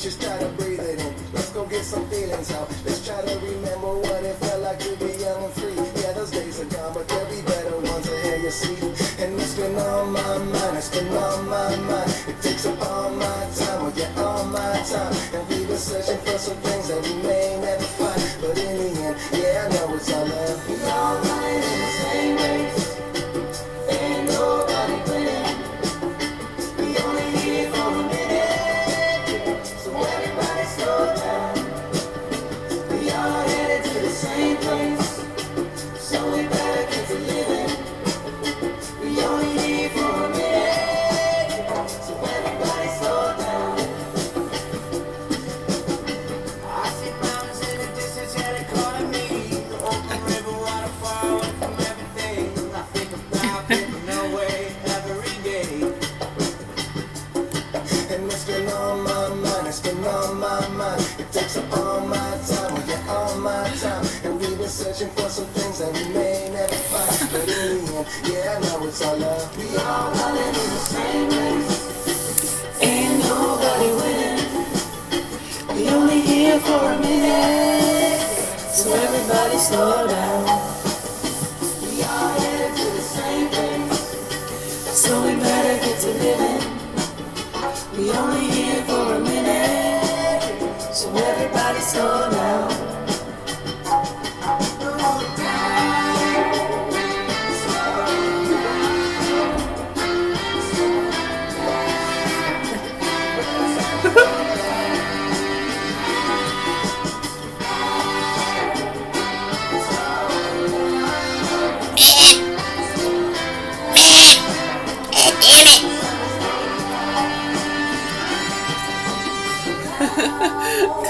Let's just try to breathe it in. Let's go get some feelings out. Let's try to remember what it felt like to be young and free. Yeah, those days are gone, but there'll be better ones ahead, you see. And it's been on my mind, it's been on my mind. It takes up all my time, well, yeah, all my time. And we were searching for some things that we may never find. But in the end, yeah, I know it's all love. We all running in the same race. Ain't nobody winning. We only here for a minute. So everybody slow down. We all headed to the same place. So we better get to living. We only here for a minute. So everybody slow down. I see mountains in the distance, yeah, they calling me. The open river water far away from everything. I think about getting away every day. And it's been on my mind, it's been on my mind. It takes up all my time, well, yeah, all my time. And we've been searching for some things that we may never find. But in the end, yeah, I know it's all love. We all running in the same race. Ain't nobody winning. We only here for a minute. So everybody slow down. We all headed to the same place. So we better get to living. We only here for a minute. So everybody slow down.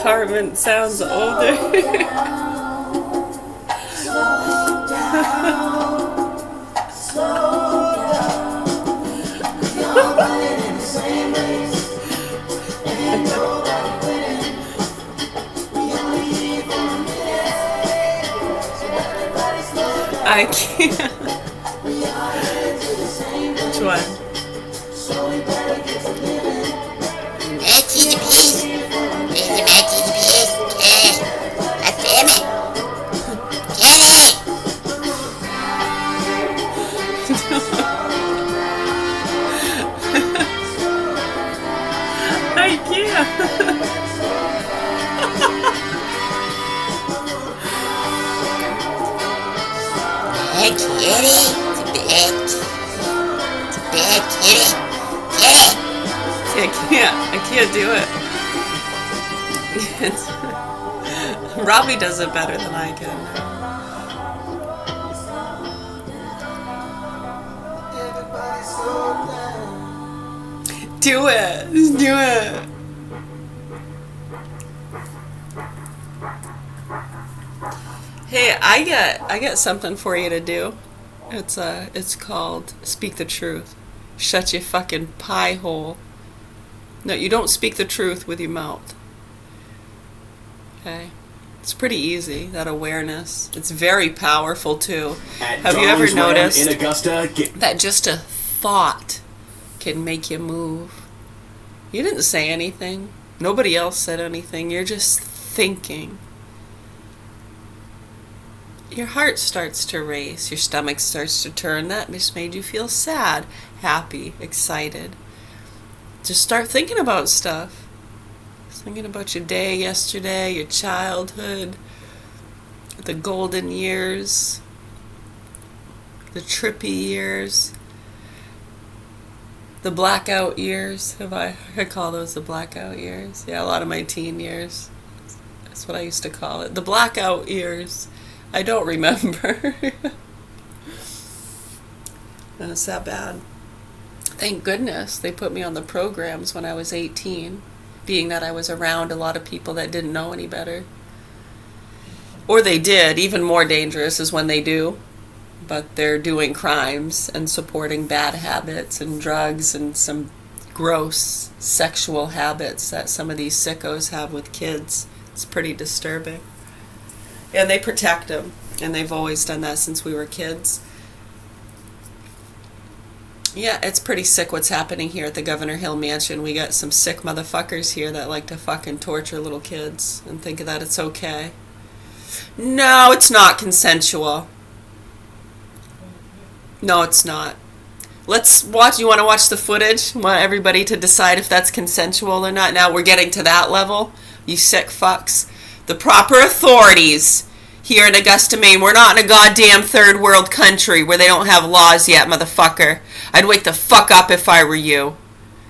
Carmen sounds older. I can't. Which one? I can't. Bad kitty. It's a bad kitty. Kitty. I can't do it. Robbie does it better than I can. Do it. Just do it. Hey, I got something for you to do. It's called Speak the Truth. Shut your fucking pie hole. No, you don't speak the truth with your mouth. Okay? It's pretty easy, that awareness. It's very powerful too. Have you ever noticed in Augusta, that just a thought can make you move? You didn't say anything. Nobody else said anything. You're just thinking. Your heart starts to race. Your stomach starts to turn. That just made you feel sad, happy, excited. Just start thinking about stuff. Thinking about your day yesterday, your childhood, the golden years, the trippy years, the blackout years. I call those the blackout years. Yeah, a lot of my teen years. That's what I used to call it. The blackout years. I don't remember. It's that bad. Thank goodness they put me on the programs when I was 18, being that I was around a lot of people that didn't know any better. Or they did. Even more dangerous is when they do. But they're doing crimes and supporting bad habits and drugs and some gross sexual habits that some of these sickos have with kids. It's pretty disturbing. And they protect them. And they've always done that since we were kids. Yeah, it's pretty sick what's happening here at the Governor Hill Mansion. We got some sick motherfuckers here that like to fucking torture little kids and think that it's okay. No, it's not consensual. No, it's not. Let's watch. You want to watch the footage? Want everybody to decide if that's consensual or not? Now we're getting to that level. You sick fucks. The proper authorities here in Augusta, Maine. We're not in a goddamn third world country where they don't have laws yet, motherfucker. I'd wake the fuck up if I were you.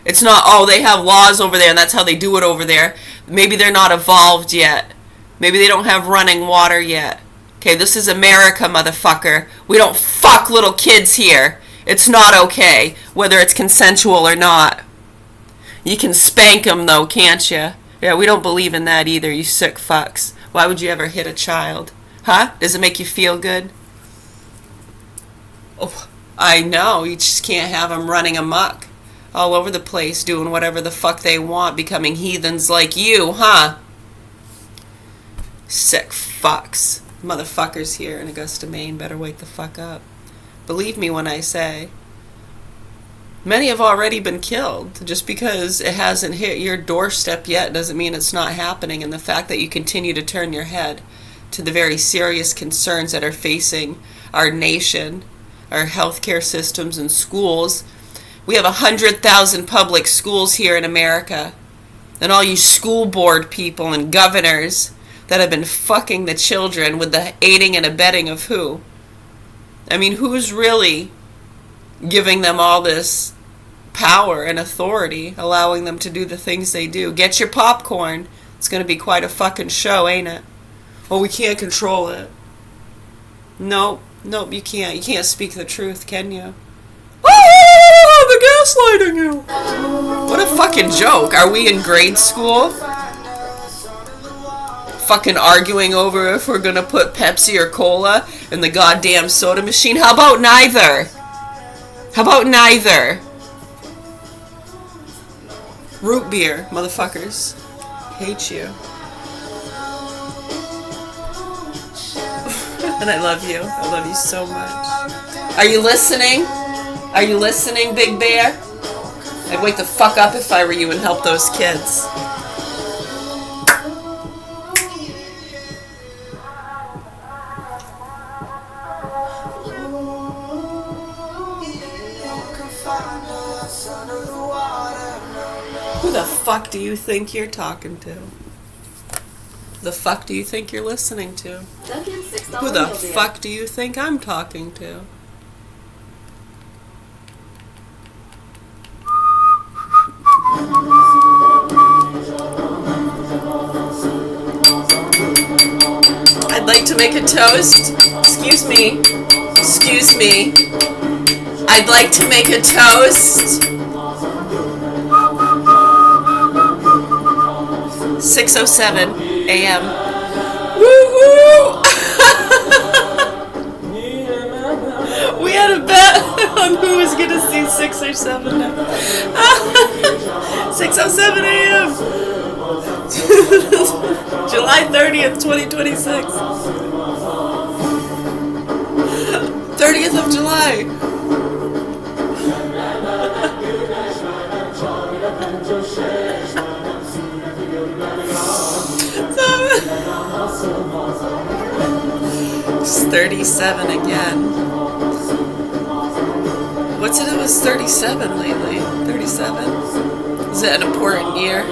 It's not, oh, they have laws over there and that's how they do it over there. Maybe they're not evolved yet. Maybe they don't have running water yet. Okay, this is America, motherfucker. We don't fuck little kids here. It's not okay, whether it's consensual or not. You can spank them, though, can't you? Yeah, we don't believe in that either, you sick fucks. Why would you ever hit a child? Huh? Does it make you feel good? Oh, I know. You just can't have them running amok all over the place, doing whatever the fuck they want, becoming heathens like you, huh? Sick fucks. Motherfuckers here in Augusta, Maine better wake the fuck up. Believe me when I say, many have already been killed. Just because it hasn't hit your doorstep yet doesn't mean it's not happening. And the fact that you continue to turn your head to the very serious concerns that are facing our nation, our healthcare systems and schools. We have 100,000 public schools here in America. And all you school board people and governors that have been fucking the children with the aiding and abetting of who? I mean, who's really giving them all this power and authority, allowing them to do the things they do? Get your popcorn. It's going to be quite a fucking show, ain't it? Well, we can't control it. Nope, you can't. You can't speak the truth, can you? Oh, they're gaslighting you. What a fucking joke. Are we in grade school? Fucking arguing over if we're gonna put Pepsi or Cola in the goddamn soda machine? How about neither? Root beer, motherfuckers. Hate you. And I love you. I love you so much. Are you listening? Are you listening, Big Bear? I'd wake the fuck up if I were you and help those kids. Who the fuck do you think you're talking to? The fuck do you think you're listening to? Who the fuck do you think I'm talking to? I'd like to make a toast. Excuse me. I'd like to make a toast. 6:07 a.m. Woo-hoo! We had a bet on who was going to see 6 or 7 now. 6:07 a.m. July 30th, 2026. 30th of July. It's 37 again. What's it? It was 37 lately. 37? Is it an important year?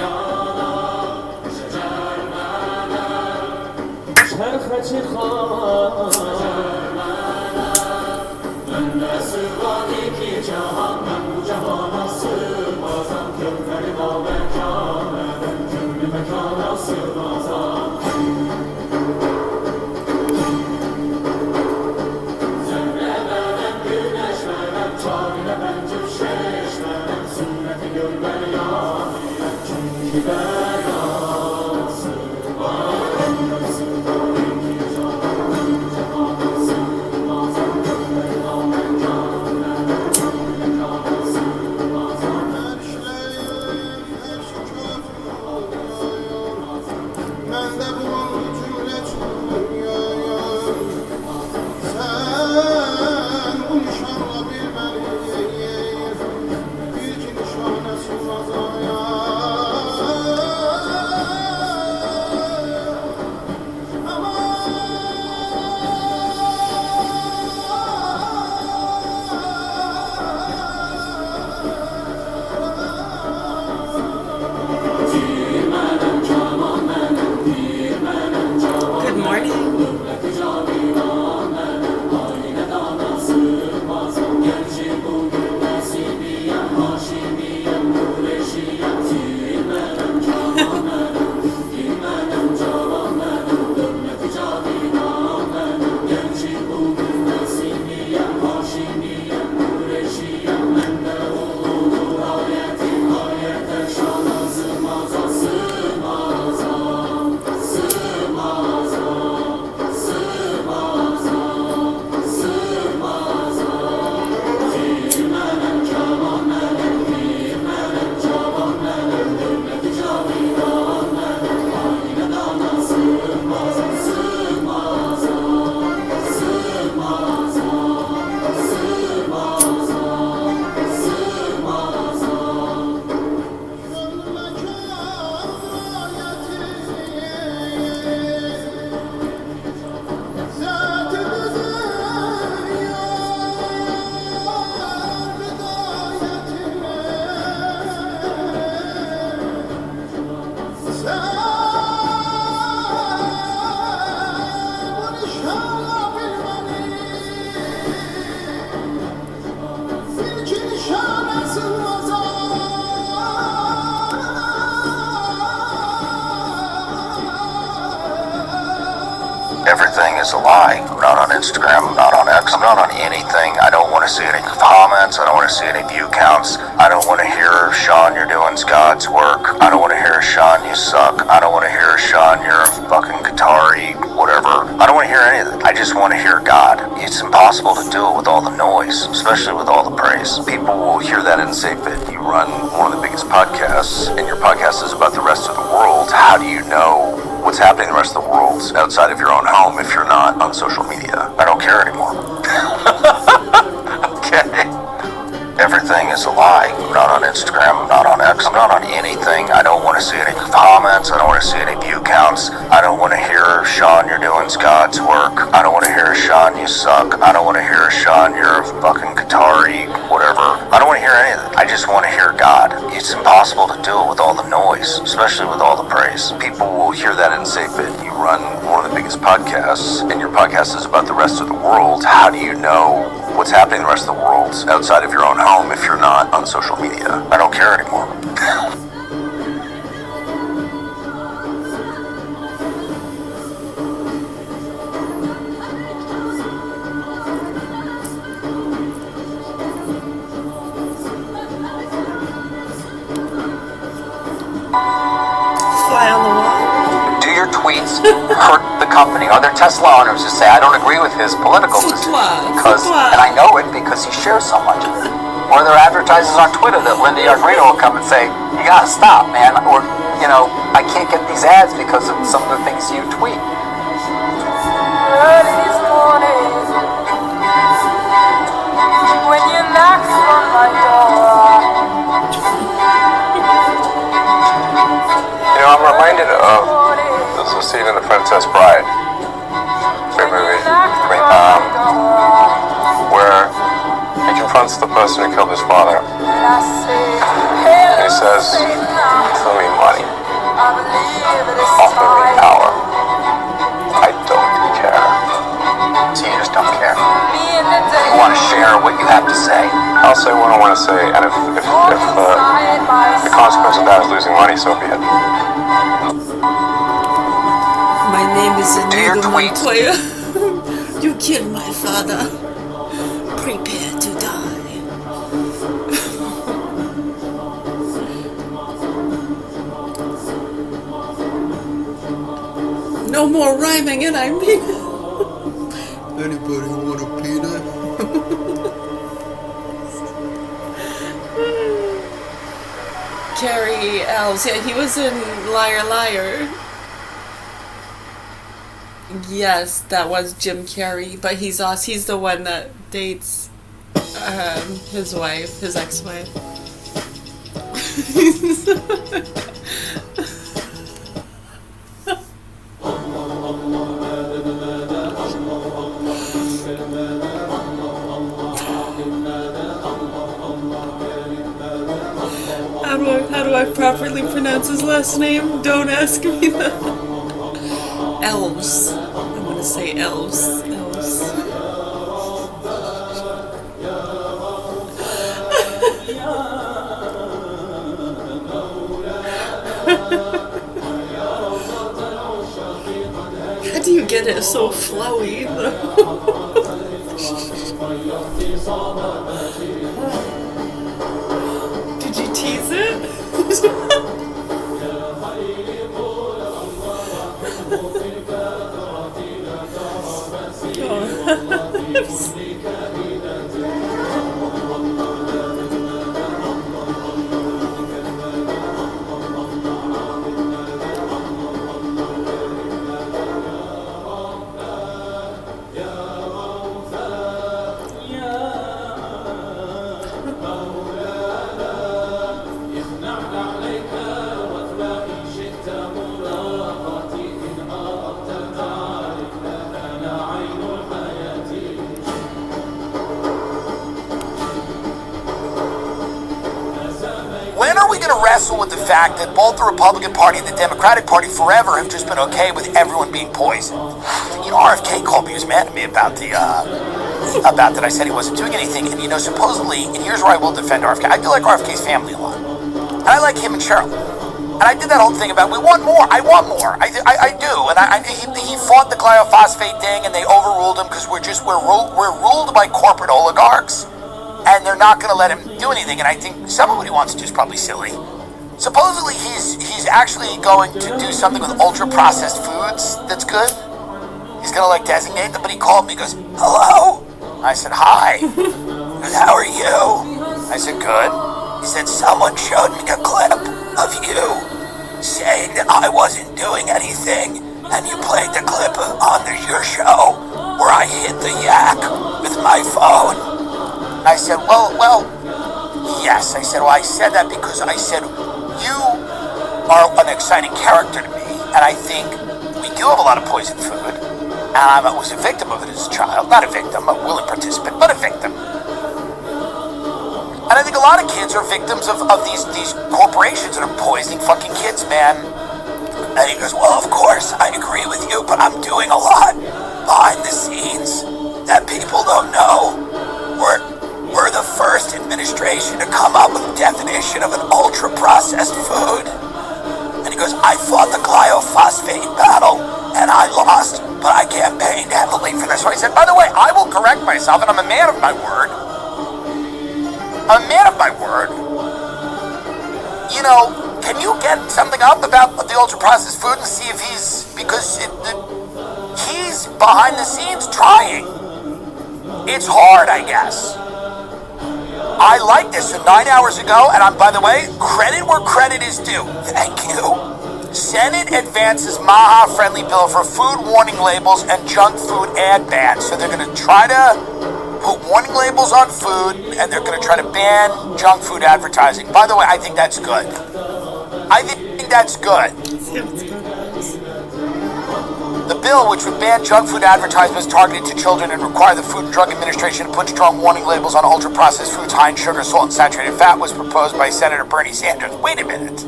Everything is a lie. I'm not on Instagram. I'm not on X. I'm not on anything. I don't want to see any comments. I don't want to see any view counts. I don't want to hear, Sean, you're doing God's work. I don't want to hear, Sean, you suck. I don't want to hear, Sean, you're a fucking Qatari, whatever. I don't want to hear any of that. I just want to hear God. It's impossible to do it with all the noise, especially with all the praise. People will hear that and say that you run one of the biggest podcasts, and your podcast is about the rest of the world. How do you know what's happening in the rest of the world outside of your own home if you're not on social media? I don't care anymore. Okay. Everything is a lie. I'm not on Instagram. I'm not on X. I'm not on anything. I don't want to see any comments. I don't want to see any view counts. I don't want to hear, Sean, you're doing God's work. I don't want to hear, Sean, you suck. I don't want to hear, Sean, you're a fucking Qatari, whatever. I don't want to hear any of that. I just want to hear God. It's impossible to do it with all the noise, especially with all the praise. People will hear that and say that you run one of the biggest podcasts, and your podcast is about the rest of the world. How do you know what's happening in the rest of the world outside of your own home if you're not on social media? I don't care anymore. Fly on the wall. Do your tweets hurt the company? Are there Tesla owners who say, I don't agree with his political position because, and I know it because he shares so much of it? Or there are advertisers on Twitter that Linda Yardrino will come and say, you gotta stop, man, or, you know, I can't get these ads because of some of the things you tweet. Early this morning, when you knocked on my door. You know, I'm reminded of there's a scene in The Princess Bride, great movie, where he confronts the person who killed his father, and he says, offer me money, offer me power, I don't care. So you just don't care. You want to share what you have to say. I'll say what I want to say, and if the consequence of that is losing money, so be it. My name is Do your Inigo tweets. Montoya. You killed my father. Prepare to die. No more rhyming, and I mean it. Anybody want a peanut? Carrie Elves, yeah, he was in Liar Liar. Yes, that was Jim Carrey, but he's the one that dates his wife, his ex-wife. How do I properly pronounce his last name? Don't ask me that. Elves. I'm gonna say elves. Elves. How do you get it so flowy though? Did you tease it? When are we going to wrestle with the fact that both the Republican Party and the Democratic Party forever have just been okay with everyone being poisoned? You know, RFK called me, he was mad at me about that I said he wasn't doing anything, and you know, supposedly, and here's where I will defend RFK, I do like RFK's family a lot. And I like him and Cheryl. And I did that whole thing about, we want more. I want more. I do. And he fought the glyphosate thing, and they overruled him because we're ruled by corporate oligarchs, and they're not going to let him do anything. And I think some of what he wants to do is probably silly. Supposedly he's actually going to do something with ultra processed foods that's good. He's going to like designate them, but he called me, goes, hello? I said, hi. He goes, how are you? I said, good. He said, someone showed me a clip of you saying that I wasn't doing anything, and you played the clip on your show where I hit the yak with my phone. I said, well, yes. I said, well, I said that because I said, you are an exciting character to me, and I think we do have a lot of poisoned food, and I was a victim of it as a child. Not a victim, a willing participant, but a victim. And I think a lot of kids are victims of these corporations that are poisoning fucking kids, man. And he goes, well, of course, I agree with you, but I'm doing a lot behind the scenes that people don't know. We're the first administration to come up with a definition of an ultra-processed food. And he goes, I fought the glyphosate battle, and I lost, but I campaigned heavily for this. So I said, by the way, I will correct myself, and I'm a man of my word. I'm a man of my word. You know, can you get something up about the ultra-processed food and see if he's behind the scenes trying. It's hard, I guess. I like this. So 9 hours ago, and by the way, credit where credit is due. Thank you. Senate advances MAHA-friendly bill for food warning labels and junk food ad bans. So they're going to try to put warning labels on food, and they're going to try to ban junk food advertising. By the way, I think that's good. I think that's good. The bill, which would ban junk food advertisements targeted to children and require the Food and Drug Administration to put strong warning labels on ultra-processed foods high in sugar, salt, and saturated fat, was proposed by Senator Bernie Sanders. Wait a minute.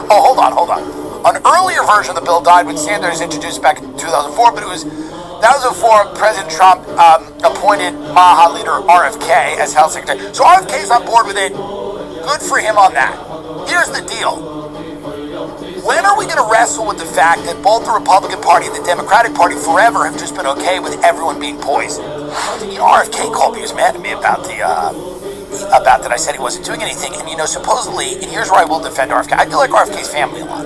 Hold on. An earlier version of the bill died when Sanders introduced back in 2004, but it was 2004 President Trump appointed MAHA leader RFK as health secretary. So RFK's on board with it. Good for him on that. Here's the deal. When are we going to wrestle with the fact that both the Republican Party and the Democratic Party forever have just been okay with everyone being poisoned? You know, RFK called me, he was mad at me about that I said he wasn't doing anything. And, you know, supposedly, and here's where I will defend RFK. I do like RFK's family a lot.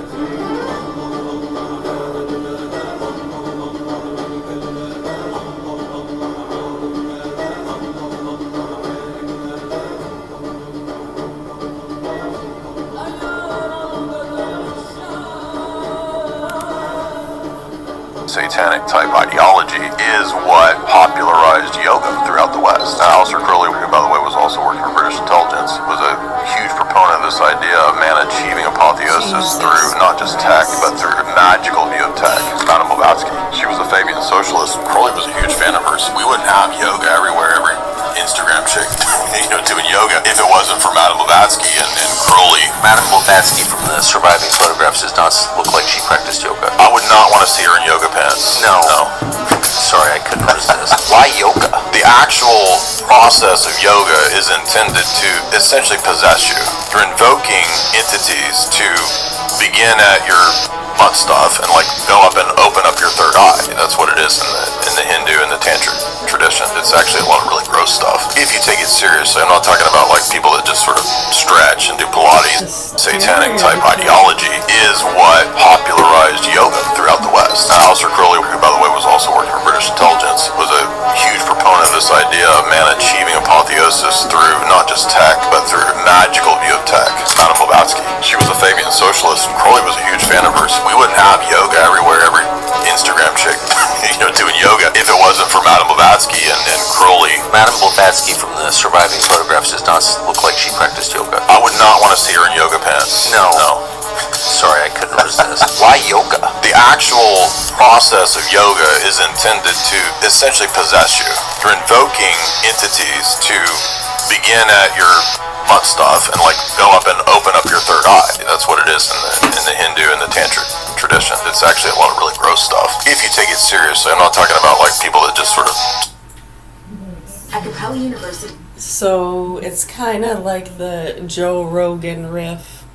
Satanic type ideology is what popularized yoga throughout the West. Now, Aleister Crowley, who by the way was also working for British intelligence, was a huge proponent of this idea of man achieving apotheosis through not just tech, but through a magical view of tech. Madame Blavatsky, she was a Fabian socialist. Crowley was a huge fan of hers. We wouldn't have yoga everywhere, every Instagram chick, doing yoga if it wasn't for Madame Blavatsky and Crowley. Madame Blavatsky from the surviving photographs does not look like she practiced yoga. I would not want to see her in yoga pants. No. Sorry, I couldn't resist. Why yoga? The actual process of yoga is intended to essentially possess you. You're invoking entities to begin at your butt stuff and like go up and open up your third eye. That's what it is in the Hindu and the Tantric tradition. It's actually a lot of really gross stuff. If you take it seriously, I'm not talking about like people that just sort of stretch and do Pilates. Satanic type ideology is what popularized yoga throughout the West. Now, Aleister Crowley, who by the way was also working for British intelligence, was a huge proponent of this idea of man achieving apotheosis through not just tech, but through a magical view of tech. Madame Blavatsky, she was a Fabian socialist. Crowley was a huge fan of hers. We wouldn't have yoga everywhere, every Instagram chick, doing yoga if it wasn't for Madame Blavatsky and Crowley. Madame Blavatsky from the surviving photographs does not look like she practiced yoga. I would not want to see her in yoga pants. No. Sorry, I couldn't resist. Why yoga? The actual process of yoga is intended to essentially possess you. You're invoking entities to begin at your butt stuff and like go up and open up your third eye. That's what it is in the Hindu and the Tantric tradition. It's actually a lot of really gross stuff. If you take it seriously, I'm not talking about like people that just sort of... At Capella University. So it's kind of like the Joe Rogan riff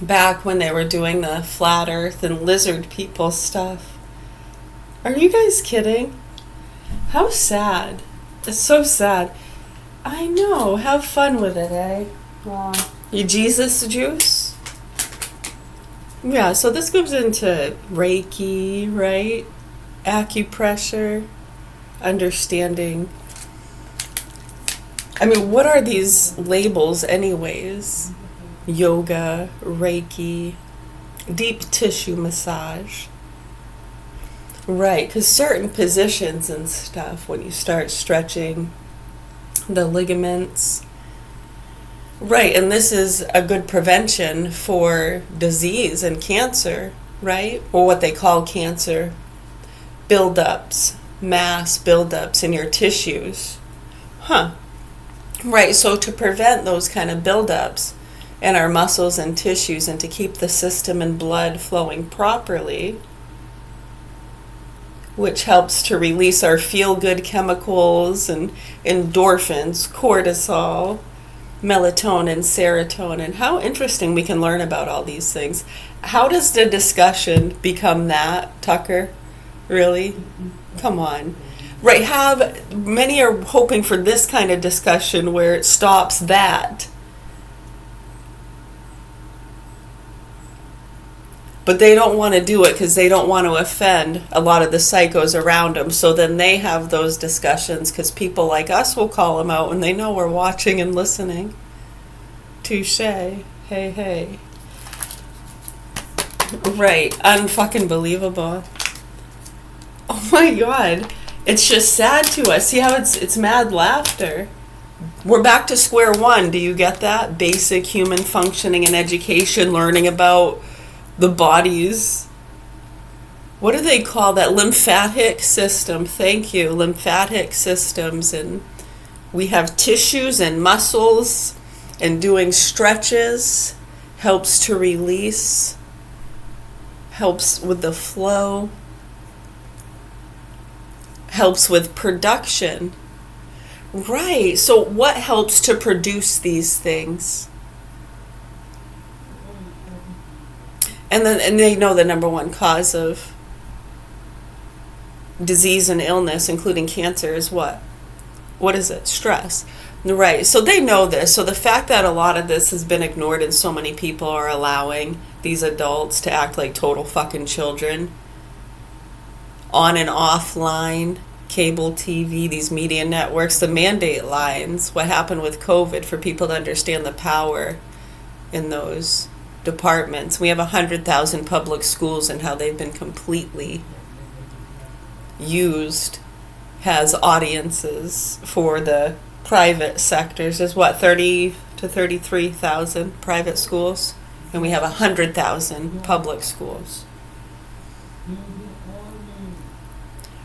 back when they were doing the flat earth and lizard people stuff. Are you guys kidding? How sad. It's so sad. I know. Have fun with it, eh? You Jesus juice? Yeah, so this goes into Reiki, right? Acupressure, understanding. I mean, what are these labels anyways? Yoga, Reiki, deep tissue massage. Right, because certain positions and stuff, when you start stretching the ligaments. Right, and this is a good prevention for disease and cancer, right? Or what they call cancer buildups, mass buildups in your tissues. Huh. Right, so to prevent those kind of buildups in our muscles and tissues and to keep the system and blood flowing properly, which helps to release our feel-good chemicals and endorphins, cortisol, melatonin, serotonin. How interesting we can learn about all these things. How does the discussion become that, Tucker? Really? Come on. Right, many are hoping for this kind of discussion where it stops that. But they don't want to do it because they don't want to offend a lot of the psychos around them. So then they have those discussions because people like us will call them out when they know we're watching and listening. Touche. Hey, hey. Right, unfucking believable. Oh my God. It's just sad to us. See how it's mad laughter. We're back to square one. Do you get that? Basic human functioning and education, learning about the bodies. What do they call that? Lymphatic system. Thank you. Lymphatic systems. And we have tissues and muscles, and doing stretches helps to release, helps with the flow, helps with production. Right. So what helps to produce these things? And they know the number one cause of disease and illness, including cancer, is what? What is it? Stress. Right. So they know this. So the fact that a lot of this has been ignored and so many people are allowing these adults to act like total fucking children on and offline, cable TV, these media networks, the mandate lines, what happened with COVID, for people to understand the power in those departments. We have 100,000 public schools and how they've been completely used as audiences for the private sectors. There's what, 30 to 33,000 private schools, and we have 100,000 public schools.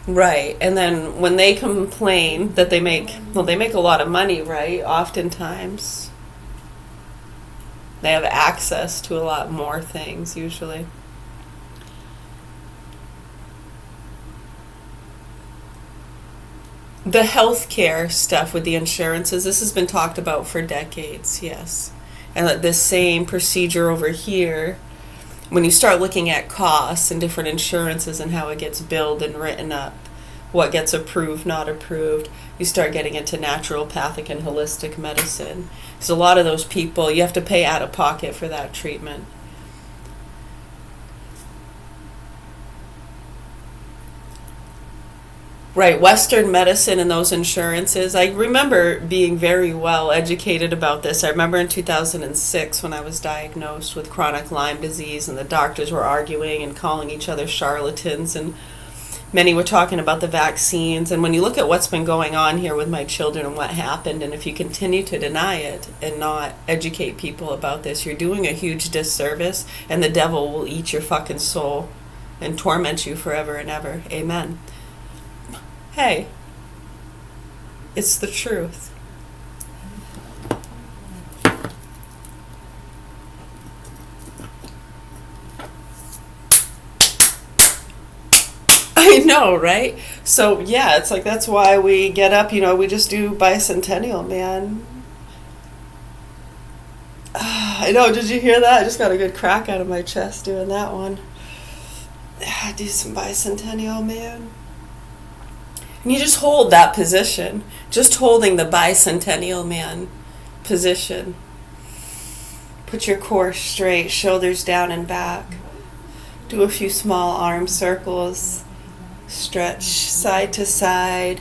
Right, and then when they complain that they make a lot of money, right? Oftentimes they have access to a lot more things, usually. The healthcare stuff with the insurances, this has been talked about for decades, yes. And the same procedure over here, when you start looking at costs and different insurances and how it gets billed and written up, what gets approved, not approved, you start getting into naturopathic and holistic medicine. Because a lot of those people, you have to pay out of pocket for that treatment. Right, Western medicine and those insurances. I remember being very well educated about this. I remember in 2006 when I was diagnosed with chronic Lyme disease and the doctors were arguing and calling each other charlatans, and many were talking about the vaccines. And when you look at what's been going on here with my children and what happened, and if you continue to deny it and not educate people about this, you're doing a huge disservice, and the devil will eat your fucking soul and torment you forever and ever. Amen. Hey, it's the truth. I know, right? So, yeah, it's like that's why we get up, we just do bicentennial, man. I know, did you hear that? I just got a good crack out of my chest doing that one. Do some bicentennial, man. And you just hold that position. Just holding the bicentennial man position. Put your core straight, shoulders down and back. Do a few small arm circles. Stretch side to side.